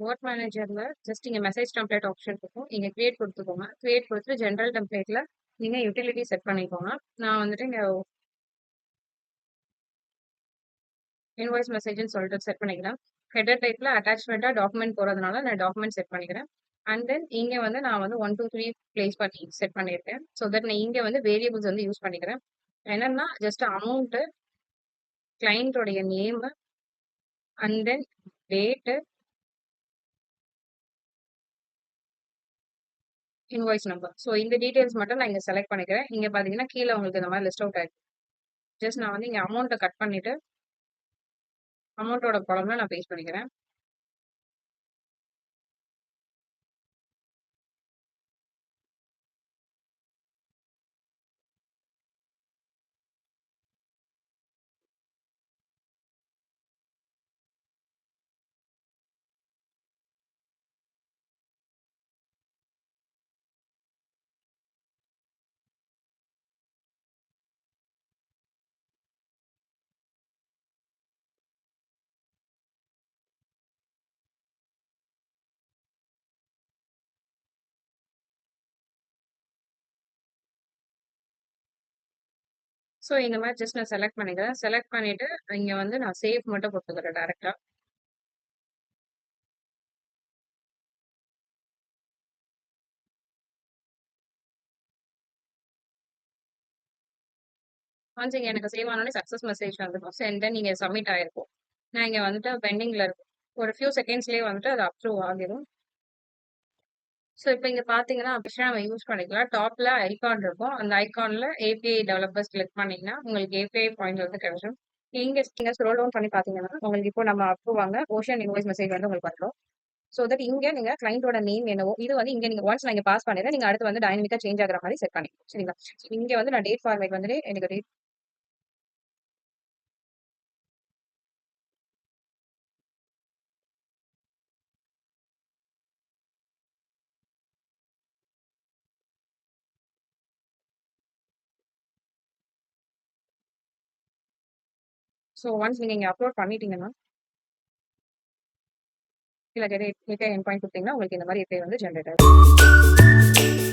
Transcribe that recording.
Work மேனேஜர்ல just இங்க message template option இருக்கும். இங்க கிரியேட் கொடுத்துக்கோங்க. கிரியேட் கொடுத்துட்டு ஜென்ரல் டெம்ப்ளேட்ல நீங்க யூட்டிலிட்டி செட் பண்ணிக்கோங்க. நான் வந்துட்டு இங்க இன்வாய்ஸ் மெசேஜ்னு சொல்லிட்டு செட் பண்ணிக்கிறேன். ஹெடர் டைப்ல அட்டாச்மெண்ட்டா டாக்குமெண்ட் போறதுனால நான் டாக்குமெண்ட் செட் பண்ணிக்கிறேன். அண்ட் தென் இங்க வந்து நான் வந்து 1 2 3 பிளேஸ் பண்ணி செட் பண்ணியிருக்கேன். ஸோ தட் நான் இங்க வந்து வேரியபிள்ஸ் வந்து யூஸ் பண்ணிக்கிறேன். என்னன்னா ஜஸ்ட் அமௌண்ட், கிளைண்டோடைய name and then date, invoice number. So இந்த டீடைல்ஸ் மட்டும் நான் இங்க செலக்ட் பண்ணிக்கிறேன். இங்க பாத்தீங்கன்னா கீழே உங்களுக்கு இந்த மாதிரி லிஸ்ட் அவுட் ஆயிருக்கு. ஜஸ்ட் நான் வந்து இங்க அமௌண்ட்டை கட் பண்ணிட்டு அமௌண்ட்டோட காலம்ல நான் பேஸ்ட் பண்ணிக்கிறேன். ஸோ இந்த மாதிரி ஜஸ்ட் நான் செலக்ட் பண்ணிக்கிறேன். செலக்ட் பண்ணிட்டு இங்க வந்து நான் சேவ் மட்டும் கொடுத்துக்கிறேன் டேரக்டா. ஒன்ஸ் இங்க எனக்கு சேவ் ஆனோடனே சக்ஸஸ் மெசேஜ் வந்துடும். ஸோ தென் நீங்க சப்மிட் ஆயிருக்கும். நான் இங்க வந்துட்டு பெண்டிங்ல இருக்கும். ஒரு ஃபியூ செகண்ட்ஸ்லயே வந்துட்டு அது அப்ரூவ் ஆகிடும். ஸோ இப்போ இங்க பாத்தீங்கன்னா ஆப்ஷன் நம்ம யூஸ் பண்ணிக்கலாம். டாப்ல ஐகான் இருக்கும். அந்த ஐகான்ல ஏபிஐ டெவலப்பர்ஸ் கிளிக் பண்ணீங்கன்னா உங்களுக்கு ஏபிஐ பாயிண்ட் வந்து கிடைச்சிடும். நீங்க ஸ்க்ரோல் டவுன் பண்ணி பாத்தீங்கன்னா உங்களுக்கு இப்போ நம்ம அப்ரூவ் வாங்க ஓஷன் இன்வாய்ஸ் மெசேஜ் வந்து உங்களுக்கு வந்துடும். ஸோ தட் இங்க நீங்க கிளைண்டோட நேம் என்னவோ இது வந்து இங்க நீங்க ஒன்ஸ் நான் இங்க பாஸ் பண்ணிடுறேன். நீங்க அடுத்து வந்து டைனமிக்கா சேஞ்ச் ஆகுற மாதிரி செட் பண்ணிக்கலாம். சரிங்களா? இங்க வந்து நான் டேட் ஃபார்மேட் வந்துட்டு எனக்கு டேட். ஸோ ஒன்ஸ் நீங்க இங்க அப்லோட் பண்ணிட்டீங்கன்னா இல்ல டேட்டா என் பாயிண்ட் கொடுத்தீங்கன்னா உங்களுக்கு இந்த மாதிரி ஏபிஐ வந்து ஜென்ரேட் ஆகும்.